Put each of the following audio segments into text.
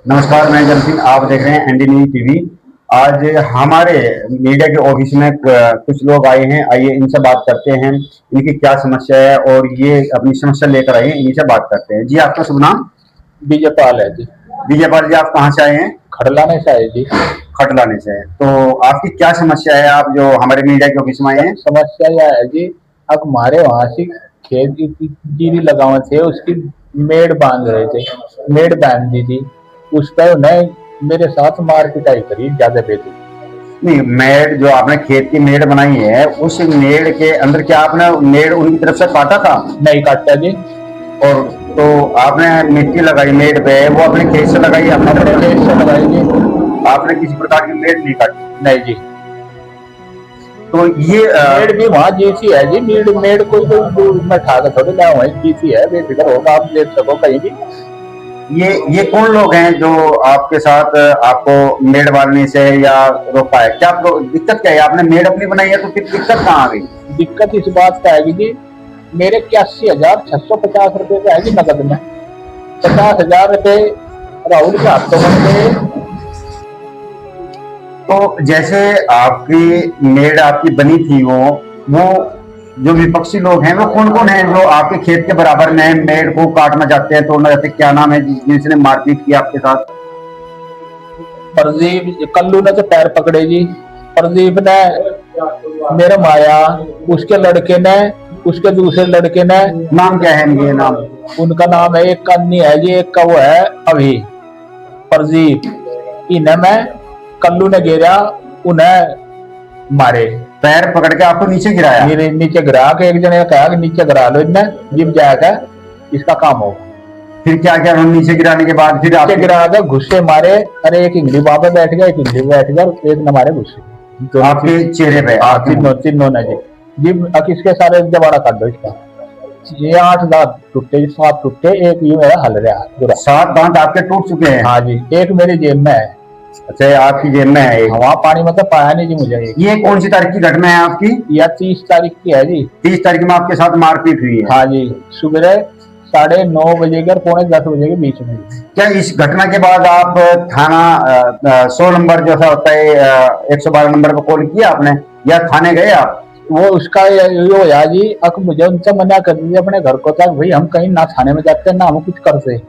नमस्कार, मैं जल सिंह। आप देख रहे हैं एनडी न्यूज टीवी। आज हमारे मीडिया के ऑफिस में कुछ लोग आए हैं। आइए इनसे बात करते हैं, इनकी क्या समस्या है और ये अपनी समस्या लेकर आए हैं। इनसे बात करते हैं। जी, आपका शुभ नाम? विजयपाल है जी। विजयपाल जी, आप कहाँ से आए हैं? खड़लाने से आए जी। खटलाने से। तो आपकी क्या समस्या है, आप जो हमारे मीडिया के ऑफिस में आए हैं? समस्या यह है जी, अब हमारे वहां से खेत की जीरी लगावे थे, उसकी मेड़ बांध रहे थे, मेड़ बांध दी थी। उस पर उन्हें मेरे साथ मार पिटाई करी ज्यादा बेटी। नहीं, मेड़ जो आपने खेत की मेड़ बनाई है, उस मेड़ के अंदर क्या आपने मेड़ उनकी तरफ से काटा था? नहीं काटा जी। और तो आपने मिट्टी लगाई मेड़ पे, वो अपने खेत से लगाई, अपने खेत से लगाई जी। आपने किसी प्रकार की मेड़ नहीं काटी? नहीं जी। तो ये मेड़ भी वहाँ जीसी है जी। मेड़ मेड़ कोई कोई दूर में ठा कर थोड़ी ना, वही जीसी है, बेफिक्र होगा, आप देख सको कहीं भी। ये कौन लोग हैं जो आपके साथ आपको मेड़ बांधने से या रोका है? क्या दिक्कत क्या है? आपने मेड़ अपनी बनाई है तो फिर दिक्कत कहाँ आ गई? दिक्कत इस बात का है जी, मेरे 81,650 रुपए का है जी नकद में। 50,000 रुपए राहुल के हाथों में गए। तो जैसे आपकी मेड़ आपकी बनी थी, वो जो विपक्षी लोग हैं वो कौन कौन हैं जो आपके खेत के बराबर में मेड़ को काटना चाहते हैं, तोड़ना चाहते हैं? क्या नाम है जिसने मारपीट की आपके साथ? प्रदीप कल्लू ने तो पैर पकड़े जी। प्रदीप ने मेरे माया, उसके लड़के ने, उसके दूसरे लड़के ने। नाम क्या है इनके नाम? उनका नाम है, एक का अन्नी है जी, एक का वो है अभी प्रदीप। इन्हें मैं कल्लू ने गिरा, उन्हें मारे। पैर पकड़ के आपको नीचे गिराया? मेरे नीचे गिरा के एक जने कहा कि नीचे गिरा लो, इन्हें जिम जाएगा इसका काम होगा। फिर क्या क्या? नीचे गिराने के बाद फिर नीचे गिरा के घुस्से मारे। अरे एक इंगली बाबा बैठ गया, एक इंगली बैठ गया, एक न मारे घुस्से तो आपके चेहरे पे? तीनों ने जी। जी किसके सारे जबाड़ा काट दो इसका। ये 8 दांत टूटे, 7 टूटे, एक यूं है हल रहा। 7 दांत आपके टूट चुके हैं? हाँ जी। एक मेरी जेब में है। अच्छा, आपकी जेब में है? वहाँ पानी मतलब पाया नहीं जी मुझे। ये कौन सी तारीख की घटना है आपकी? यह 30 तारीख की है जी। 30 तारीख में आपके साथ मारपीट हुई है? हाँ जी, सुबह 9:30 बजे के 9:45 के बीच में। क्या इस घटना के बाद आप थाना 100 नंबर जैसा होता है 112 नंबर पर कॉल किया आपने, या थाने गए आप? वो उसका ये होया जी, अक मुझे उनसे मना कर दीजिए अपने घर को तक, भाई हम कहीं ना थाने में जाते ना हम कुछ करते।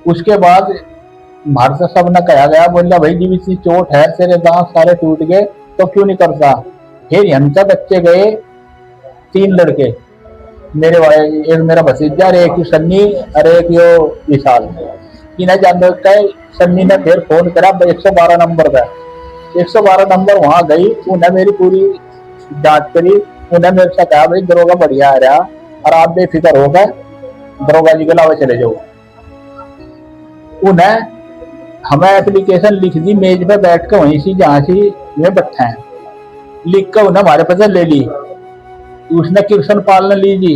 उसके बाद मार से सब ने कहा गया, बोला भाई जी इतनी चोट है, तेरे दांत सारे टूट गए तो क्यों नहीं करता। फिर हमसे बच्चे गए 3 लड़के मेरे भाई, एक मेरा भतीजा और एक सन्नी और एक यो विशाल। इन्हें जानते कहे सन्नी ने फिर फोन करा 112 नंबर का। 112 नंबर वहां गई, उन्हें मेरी पूरी जांच करी। उन्हें मेरे से कहा भाई दरोगा बढ़िया आ रहा और आप बेफिक्र होकर दरोगा जी के अलावा चले जाओ। उन्हें हमें एप्लीकेशन लिख दी मेज पे बैठ के, वहीं से जहां से वे बैठे हैं, लिख कर उन्हें हमारे पास ले ली। उसने कृष्ण पाल ने ली जी।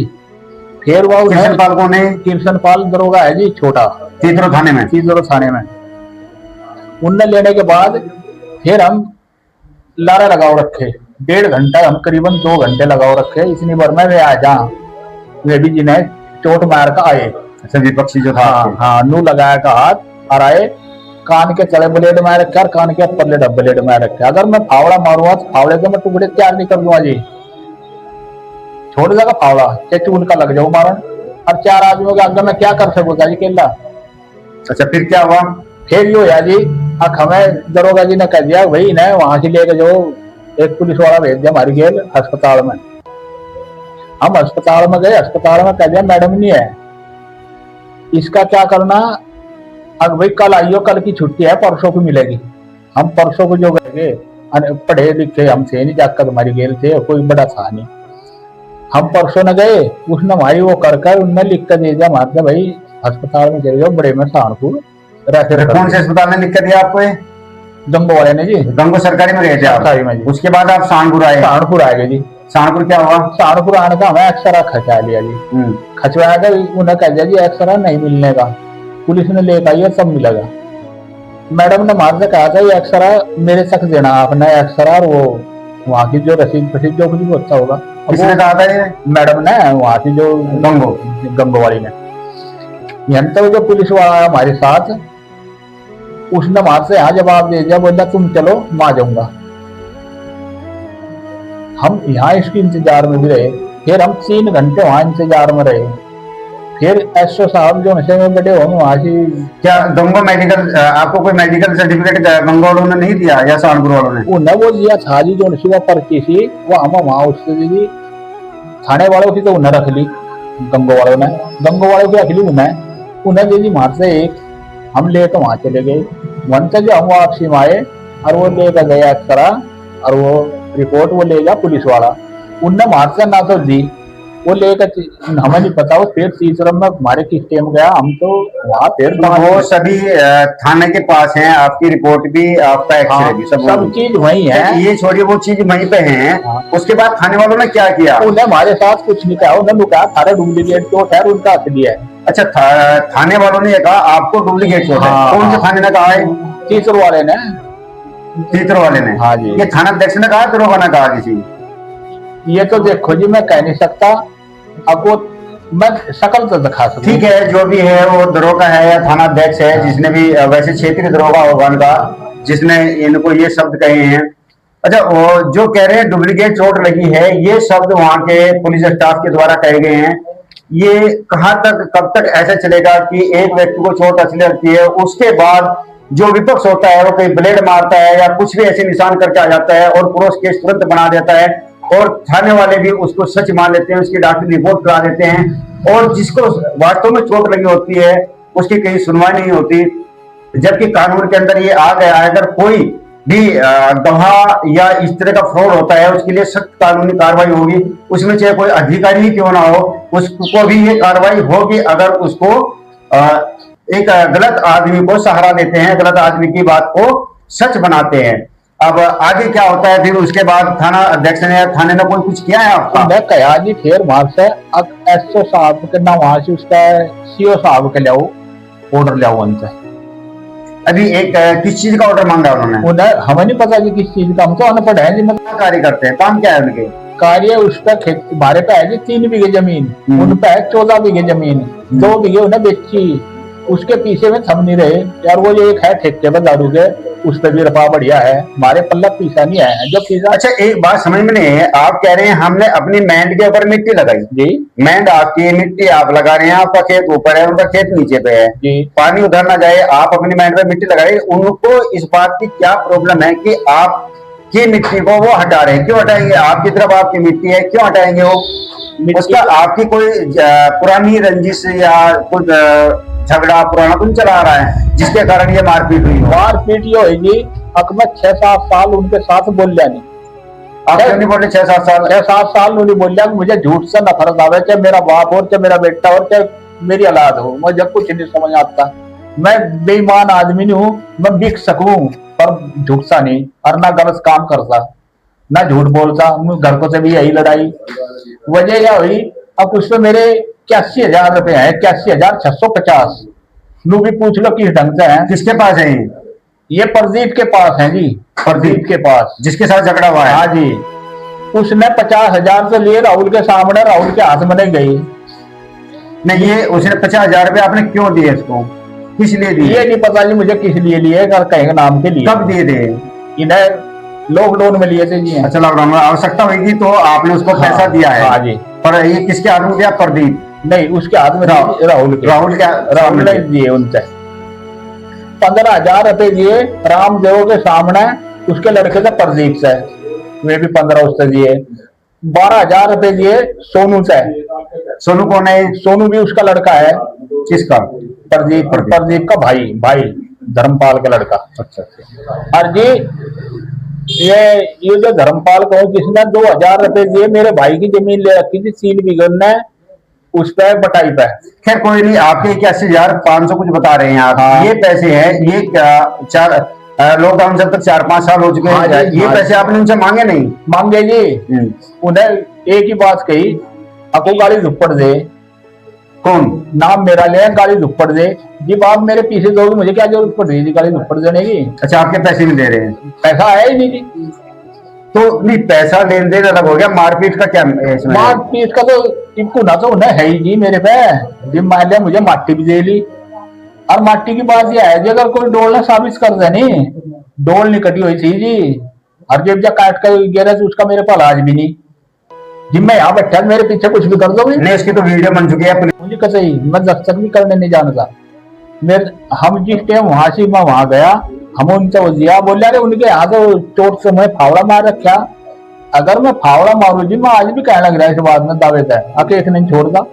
फिर वो कृष्ण पाल कौन है? कृष्ण पाल दरोगा है जी, छोटा तीसरो थाने में? तीसरो थाने में। उनने लेने के बाद फिर हम लारा लगाओ रखे 1.5 घंटा, हम करीबन 2 घंटे लगाओ रखे। इतनी बार में वे आ जा, वे भी जिन्हें चोट मार का आए। अच्छा, विपक्षी जो था? हाँ, नू लगाया का हाथ और आए, कान के तले ब्लेड मार रखे और कान के ऊपर ब्लेड मार रखे। अगर मैं फावड़ा मारूंगा तो फावड़े के मैं टुकड़े तैयार नहीं कर दूंगा जी। छोड़ देगा फावड़ा, चून का लग जाओ मारन, और 4 आदमियों के आगे मैं क्या कर सकूंगा जी केला। अच्छा, फिर क्या हुआ? फिर यो है जी, अब हमें दरोगा जी ने कह दिया भाई इन्हें वहां से लेके जाओ। एक पुलिस वाला भेज दिया हमारी गेल अस्पताल में। हम अस्पताल में गए, अस्पताल में कह दिया मैडम नहीं है, इसका क्या करना। अब भाई कल आइयो, कल की छुट्टी है, परसों को मिलेगी। हम परसों को जो गए, पढ़े लिखे हम थे नहीं, जाकर हमारी गेल थे, कोई बड़ा था नहीं। हम परसों न गए, उसने हमारी वो कर उनने लिख कर दे दिया मारते भाई अस्पताल में चले जाओ बड़े में सहारनपुर। कौन से अस्पताल ने लिख कर दिया आपको? गंगो वाले ने जी। गंगो सरकारी में गए थे आप? सरकारी में जी। उसके बाद आप सहारनपुर आए? सहारनपुर आ गए जी। सहारनपुर क्या हुआ? सहारनपुर आने का हमें एक्सरा खचा लिया जी। खचवाया था, उन्हें कह दिया जी एक्सरा नहीं मिलने का, पुलिस ने लेकर आई है सब मिलेगा। मैडम ने मार से कहा था ये एक्सरा मेरे तक देना आपने, एक्सरा और वो वहाँ की जो रसीद फसीद जो कुछ भी होता होगा। किसने कहा था ये? मैडम ने, वहाँ की जो गंगो वाली ने। तो जो पुलिस वाला हमारे साथ उसने वहां से यहाँ जवाब दे दिया, बोला तुम चलो मैं आ जाऊंगा। हम यहाँ इसके इंतजार में भी रहे, फिर हम 3 घंटे वहां इंतजार में रहे। फिर एसओ साहब जो नशे में बैठे होंगे वहां से, क्या गंगो मेडिकल आपको कोई मेडिकल सर्टिफिकेट गंगो वालों ने नहीं दिया या सहारनपुर वालों ने? उन्हें वो दिया था जी, जो नशे पर्ची थी वो हम वहां उससे दी, थाने वालों की तो उन्हें रख ली, गंगो वालों ने, गंगो वालों की रख ली उन्हें दे दी वहां से एक। हम लेकर वहां चले गए, वहां से जो हम वापसी में आए और वो लेकर गया एक्सरा और वो रिपोर्ट वो ले गया पुलिस वाला, उनने वहां से ना तो दी, वो लेकर हमें नहीं पता, वो फिर तीसरा में हमारे किस टाइम गया, हम तो वहां फिर तो वो सभी थाने के पास हैं, आपकी रिपोर्ट भी आपका एक्सरे भी सब चीज वही है। ये छोड़िए वो चीज वहीं पे है। उसके बाद थाने वालों ने क्या किया? उन्हें हमारे साथ कुछ नहीं कहा, उन्होंने कहा सारे डुप्लीकेट चोट है, उनका असली है। अच्छा, थाने वालों ने ये कहा आपको डुप्लीकेट चोट है? कौन से थाने ने कहा है? तीसर वाले ने। तीसर वाले ने? हाँ जी। ये थाना अध्यक्ष ने कहा, दरोगा ने कहा किसी? ये तो देखो जी मैं कह नहीं सकता, अब वो मैं शकल तो दिखा सकता। ठीक है, जो भी है वो दरोगा है या थाना अध्यक्ष है, जिसने भी, वैसे क्षेत्रीय दरोगा होगा उनका, जिसने इनको ये शब्द कहे हैं। अच्छा, वो जो कह रहे हैं डुप्लीकेट चोट लगी है, ये शब्द वहां के पुलिस स्टाफ के द्वारा कहे गए हैं। ये कहाँ तक, कब तक ऐसा चलेगा कि एक व्यक्ति को चोट असली लगती है, उसके बाद जो विपक्ष होता है वो कोई ब्लेड मारता है या कुछ भी ऐसे निशान करके आ जाता है और पूरा केस तुरंत बना देता है, और थाने वाले भी उसको सच मान लेते हैं, उसकी डॉक्टरी रिपोर्ट करा देते हैं, और जिसको वास्तव में चोट लगी होती है उसकी कहीं सुनवाई नहीं होती। जबकि कानून के अंदर ये आ गया है, अगर कोई भी गवाह या इस तरह का फ्रॉड होता है उसके लिए सख्त कानूनी कार्रवाई होगी, उसमें चाहे कोई अधिकारी ही क्यों ना हो, उसको भी ये कार्रवाई होगी अगर उसको एक गलत आदमी को सहारा देते हैं, गलत आदमी की बात को सच बनाते हैं। अब आगे क्या होता है फिर? उसके बाद थाना अध्यक्ष ने, थाने ने कोई कुछ किया है आपका? मैं कहा जी फिर वहां से अब एसओ साहब के ना, वहां से उसका सीओ साहब के लियाओ ऑर्डर लियाओ उनसे। अभी एक किस चीज का ऑर्डर मांगा उन्होंने? उन्हें हमें नहीं पता जी किस चीज का, हम तो अनपढ़ है जी। मैं क्या कार्य करते हैं, काम क्या है उनके? कार्य उसका खेत, हमारे पे है जी 3 बीघे जमीन, उन पे है 14 बीघे जमीन, 2 बीघे उन्हें बेची, उसके पीछे में थम नहीं रहे यार। वो जो एक है ठेके पर दारू के, उस पर भी रफा बढ़िया है, हमारे पल्ला पीसा नहीं है जो पीसा। अच्छा, एक बात समझ में नहीं है, आप कह रहे हैं हमने अपनी मैंड के ऊपर मिट्टी लगाई जी, मैंड आपकी, मिट्टी आप लगा रहे हैं, आपका खेत ऊपर है, उनका खेत नीचे पे है जी, पानी उधर ना जाए, आप अपनी मैंड पे मिट्टी लगाई। उनको इस बात की क्या प्रॉब्लम है कि आपकी मिट्टी को वो हटा रहे हैं? क्यों हटाएंगे? आपकी तरफ आपकी मिट्टी है, क्यों हटाएंगे वो? उसका आपकी कोई पुरानी रंजिश या कुछ झगड़ा पुराना कुछ चला रहा है जिसके कारण ये मारपीट हुई? मारपीट ये होगी, अकबर 6-7 साल उनके साथ बोल नहीं, आप क्यों नहीं बोले? 6-7 साल? 6-7 साल उन्होंने बोलिया मुझे झूठ से नफरत आवे, चाहे मेरा बाप हो, चाहे मेरा बेटा हो, चाहे मेरी औलाद हो, मुझे कुछ नहीं समझ आता। मैं बेईमान आदमी नहीं हूँ, मैं बिक सकूं पर झूठसा नहीं, और ना गलत काम करता, ना झूठ बोलता। घर को से भी यही लड़ाई वजह क्या हुई, अब उसमें मेरे 81,000 रुपए है, 81,650। नू भी पूछ लो किस ढंग से है। किसके पास है ये प्रदीप के पास है जी, प्रदीप के पास, जिसके साथ झगड़ा हुआ है? हाँ जी। उसने 50,000 से लिए राहुल के सामने, राहुल के हाथ में नहीं गई। नहीं, ये उसने 50,000 रुपए आपने क्यों दिए इसको? किस लिए दिए? ये नहीं पता जी मुझे किस लिए लिए, कर कहेंगे नाम के लिए। कब दिए थे? इन्हें लॉकडाउन में लिए थे जी। अच्छा, लॉकडाउन में आवश्यकता होगी तो आपने उसको पैसा दिया है? हाँ जी। पर ये किसके हाथ में दिया? प्रदीप? नहीं, उसके हाथ में राहुल के। राहुल ने दिए उनसे 15,000 रुपए दिए रामदेव के सामने, उसके लड़के से प्रदीप से, वे भी 15 उससे दिए। 12,000 रुपए दिए सोनू से। सोनू कौन है? सोनू भी उसका लड़का है। किसका? प्रदीप का भाई धर्मपाल का लड़का। अच्छा। और जी ये जो धर्मपाल को जिसने 2,000 रुपए दिए, मेरे भाई की जमीन ले रखी थी 3 बीघे ने, उस पे बटाई पे। खैर कोई नहीं, आपके 81,500 कुछ बता रहे हैं आप। हाँ। ये पैसे हैं, ये लॉकडाउन जब तक 4-5 साल हो चुके हैं, ये पैसे आपने उनसे मांगे नहीं? मांगे जी। उन्हें एक ही बात कही, आपको गाड़ी झुप्पड़ दे। कौन? नाम मेरा ले, गाड़ी झुप्पड़ दे जी। बाप मेरे पीछे दोगे, मुझे क्या जरूरत पड़ रही है गाड़ी झुप्पड़ देने की? अच्छा, आपके पैसे नहीं दे रहे हैं? पैसा है ही नहीं जी। तो नहीं, पैसा लेन देन अलग हो गया, मारपीट का क्या इसमें? मारपीट का तो इनको ना तो है ही जी मेरे पे जी। मान लिया मुझे माटी भी दे ली, और माटी की बात यह है जी, अगर कोई डोल ना साबित कर दे नहीं, डोल नहीं कटी हुई थी जी, और जब काट कर गिरा तो उसका मेरे पास आज भी नहीं जी। मैं यहाँ बैठा मेरे पीछे कुछ भी कर दो नहीं, उसकी तो वीडियो बन चुकी है। मुझे कैसे ही मैं दस्तक भी करने नहीं जानता। मेरे हम जिस टाइम वहां से मैं वहां गया, हम उनसे वो दिया बोले अरे उनके यहाँ तो चोट से मैं फावड़ा मार रखा। अगर मैं फावड़ा मारू जी, मैं आज भी कहने लग रहा है इस बात में दावे था आके एक नहीं छोड़ता।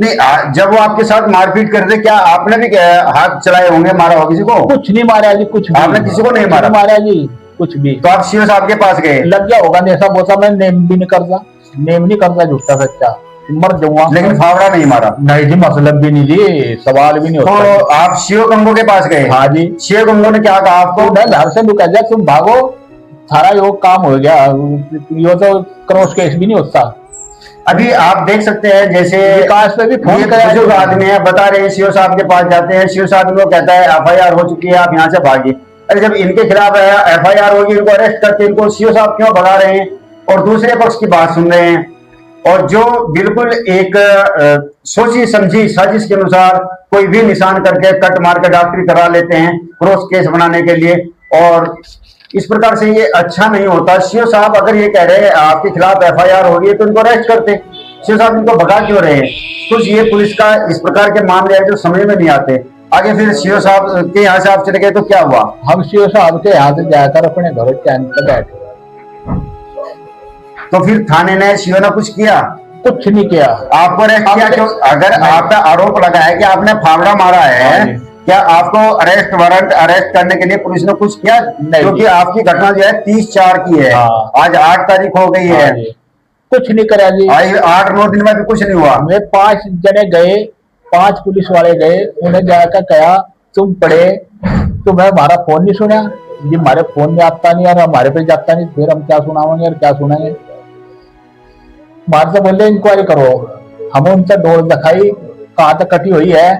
नहीं, जब वो आपके साथ मारपीट करते, क्या आपने भी हाथ चलाए होंगे, मारा हो किसी को? कुछ नहीं मारा जी, कुछ भी आपने किसी को नहीं मारा जी, कुछ भी। तो आप सीओ साहब के पास गए? लग गया होगा नेशा बोसा, मैं नेम भी नहीं करता, नेम नहीं करता झूठा सच्चा, मर जाऊंगा। लेकिन फावड़ा नहीं मारा? नहीं जी, मतलब भी नहीं जी, सवाल भी नहीं होता। तो आप सीओ गंगो के पास गए? हाँ जी। सीओ गंगो ने क्या कहा आपको? मैं घर से लुका जा, तुम भागो, सारा योग काम हो गया, यो तो क्रॉस केस भी नहीं होता। अभी आप देख सकते हैं, जैसे विकास पे भी फोन कराया, बुजुर्ग आदमी है, बता रहे हैं सीओ साहब के पास जाते हैं, सीओ साहब इनको कहता है एफआईआर हो चुकी है, आप यहाँ से भागिए। अरे जब इनके खिलाफ एफआईआर होगी, इनको अरेस्ट करके इनको सीओ साहब क्यों भगा रहे हैं और दूसरे पक्ष की बात सुन रहे हैं? और जो बिल्कुल एक सोची समझी साजिश के अनुसार कोई भी निशान करके कट मार के डॉक्टरी करा लेते हैं क्रॉस केस बनाने के लिए, और इस प्रकार से ये अच्छा नहीं होता। सीओ साहब अगर ये कह रहे हैं आपके खिलाफ एफआईआर होगी तो इनको अरेस्ट करते, सीओ साहब इनको भगा क्यों रहे हैं? कुछ ये पुलिस का इस प्रकार के मामले हैं जो समझ में नहीं आते। आगे फिर सीओ साहब के यहाँ से आप चले गए तो क्या हुआ? हम सीओ साहब के यहाँ से जाकर अपने घर चैन पर बैठे। तो फिर थाने ने, सीओ ने कुछ किया? कुछ नहीं किया। आपको अरेस्ट किया क्यों? अगर आपका आरोप लगा है कि आपने फावड़ा मारा है, क्या आपको अरेस्ट वारंट अरेस्ट करने के लिए पुलिस ने कुछ किया? क्योंकि आपकी घटना जो है 30/4 की है, आज 8 तारीख हो गई है, कुछ नहीं करा जी। 8-9 दिन में भी कुछ नहीं हुआ। मैं 5 जने गए, 5 पुलिस वाले गए, उन्हें जाकर कहा तुम पढ़े, तुम्हें हमारा फोन नहीं सुना जी, हमारे फोन में आता नहीं और हमारे पे जाता नहीं, फिर हम क्या सुनाएंगे और क्या सुनाएंगे? बात से बोले इंक्वायरी करो, हमें उनसे डोर दिखाई, कहाँ तक कटी हुई है,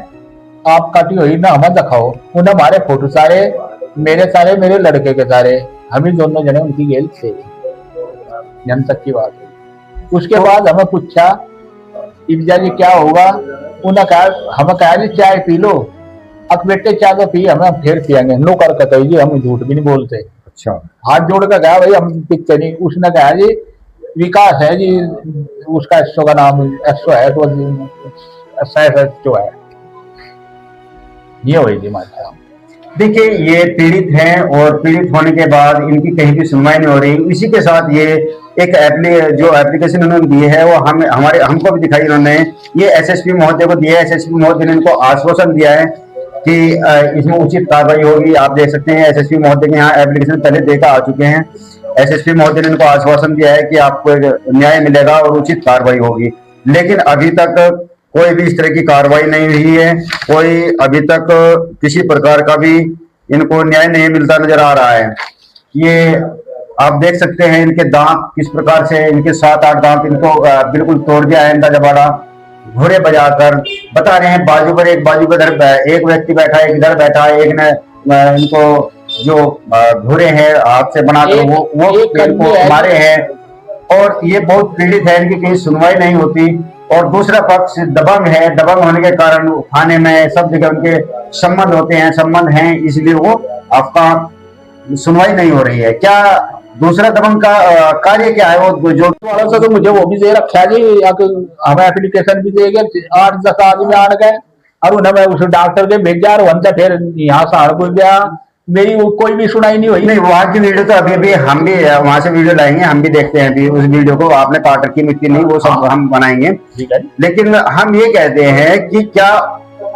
आप काटी हुई ना हमें दिखाओ। उन्हें हमारे फोटो सारे, मेरे लड़के के सारे, हम ही दोनों जने उनकी गेल थे, जन तक की बात है। उसके बाद हमें पूछा इब्जा जी क्या होगा, उन्हें कहा, हमें कहा जी चाय पी लो। अब बेटे चाय तो पी, हमें फिर पियेंगे, नो कर कही जी, हम झूठ भी नहीं बोलते। अच्छा, हाथ जोड़ कर कहा भाई हम पिछते नहीं। उसने कहा जी विकास है जी, उसका एसओ का नाम एसओ है, तो जो है ये हुई जी माता। देखिए, ये पीड़ित हैं और पीड़ित होने के बाद इनकी कहीं भी सुनवाई नहीं हो रही। इसी के साथ ये एक जो एप्लीकेशन उन्होंने दी है वो हमको भी दिखाई इन्होंने, ये एसएसपी महोदय को दिया है। एसएसपी महोदय ने इनको आश्वासन दिया है कि इसमें उचित कार्रवाई होगी। आप देख सकते हैं एसएसपी महोदय के यहाँ एप्लीकेशन पहले देकर आ चुके हैं। एसएसपी महोदय ने इनको आश्वासन दिया है कि आपको न्याय मिलेगा और उचित कार्रवाई होगी, लेकिन अभी तक कोई भी इस तरह की कार्रवाई नहीं हुई है। कोई अभी तक किसी प्रकार का भी इनको न्याय नहीं मिलता नजर आ रहा है। ये आप देख सकते हैं इनके दांत किस प्रकार से, इनके 7-8 दांत इनको बिल्कुल तोड़ दिया है अंदाजा वाला, घोड़े बजाकर बता रहे हैं। बाजू पर एक व्यक्ति बैठा है, एक इधर बैठा है, एक ने इनको जो घोड़े हैं हाथ से बनाकर वो इनको मारे हैं, और ये बहुत पीड़ित है, इनकी कहीं सुनवाई नहीं होती। और दूसरा पक्ष दबंग है, दबंग होने के कारण थाने में सब जगह उनके संबंध हैं, इसलिए वो आपका सुनवाई नहीं हो रही है। क्या दूसरा दबंग का कार्य क्या है? वो जो तो मुझे वो भी दे रखा है जी, हमें एप्लीकेशन भी दे गया, 8-10 आदमी आ गए और उन्हें मैं उस डॉक्टर के भेजा और वहां फिर यहाँ सहारनपुर गया, मेरी कोई भी सुनाई नहीं हुई। नहीं, वहां की वीडियो तो अभी हम भी वहां से वीडियो लाएंगे, हम भी देखते हैं अभी उस वीडियो को। आपने काट रखी मिट्टी नहीं, वो सब हम बनाएंगे, लेकिन हम ये कहते हैं कि क्या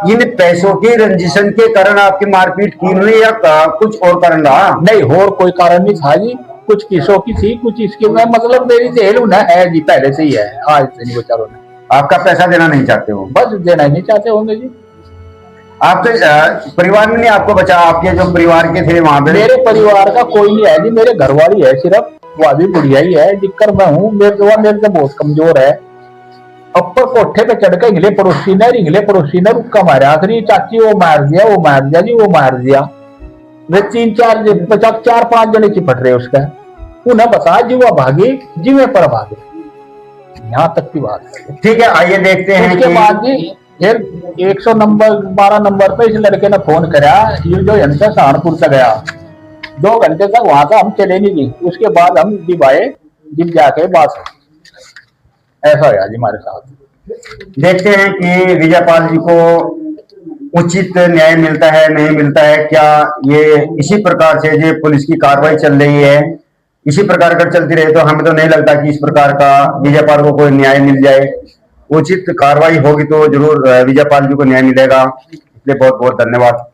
इन पैसों की रंजिशन के कारण आपकी मारपीट की हुई या कुछ और कारण रहा? नहीं, और कोई कारण नहीं था जी, कुछ किसों की थी, कुछ इसकी, मतलब मेरी जेल है जी, पहले से ही है, आज से नहीं बेचारों ने। आपका पैसा देना नहीं चाहते हो? बस देना ही नहीं चाहते होंगे जी। आप तो परिवार में नहीं आपको बचा? आपके जो परिवार के थे वहां पे? मेरे परिवार का कोई नहीं है जी, मेरे घर वाली है सिर्फ, वो अभी बुढ़िया ही है, जिक्कर मैं हूँ। मेरे से बहुत कमजोर है। ऊपर कोठे पे चढ़ के इंगले पड़ोसी ने रुक्का मारा, आखिरी चाची वो मार दिया जी, वो मार दिया। वे 4-5 जने चिपट रहे उसका, उन्हें बता जीवा भागी, जीवे पर भागे, यहाँ तक की बात है। ठीक है, आइए देखते हैं। उसके बाद जी फिर 100 नंबर 12 नंबर पे इस लड़के ने फोन करा, ये जो यहाँ से सहारनपुर तक गया। 2 घंटे तक वहां से हम चले नहीं जी। उसके बाद हम जिब आए, जिब जाके बस ऐसा हुआ जी हमारे साथ। देखते हैं कि विजयपाल जी को उचित न्याय मिलता है नहीं मिलता है, क्या ये इसी प्रकार से जो पुलिस की कार्रवाई चल रही है इसी प्रकार अगर चलती रहे तो हमें तो नहीं लगता कि इस प्रकार का विजयपाल को कोई न्याय मिल जाए। उचित कार्रवाई होगी तो जरूर विजयपाल जी को न्याय मिलेगा। इसलिए बहुत बहुत धन्यवाद।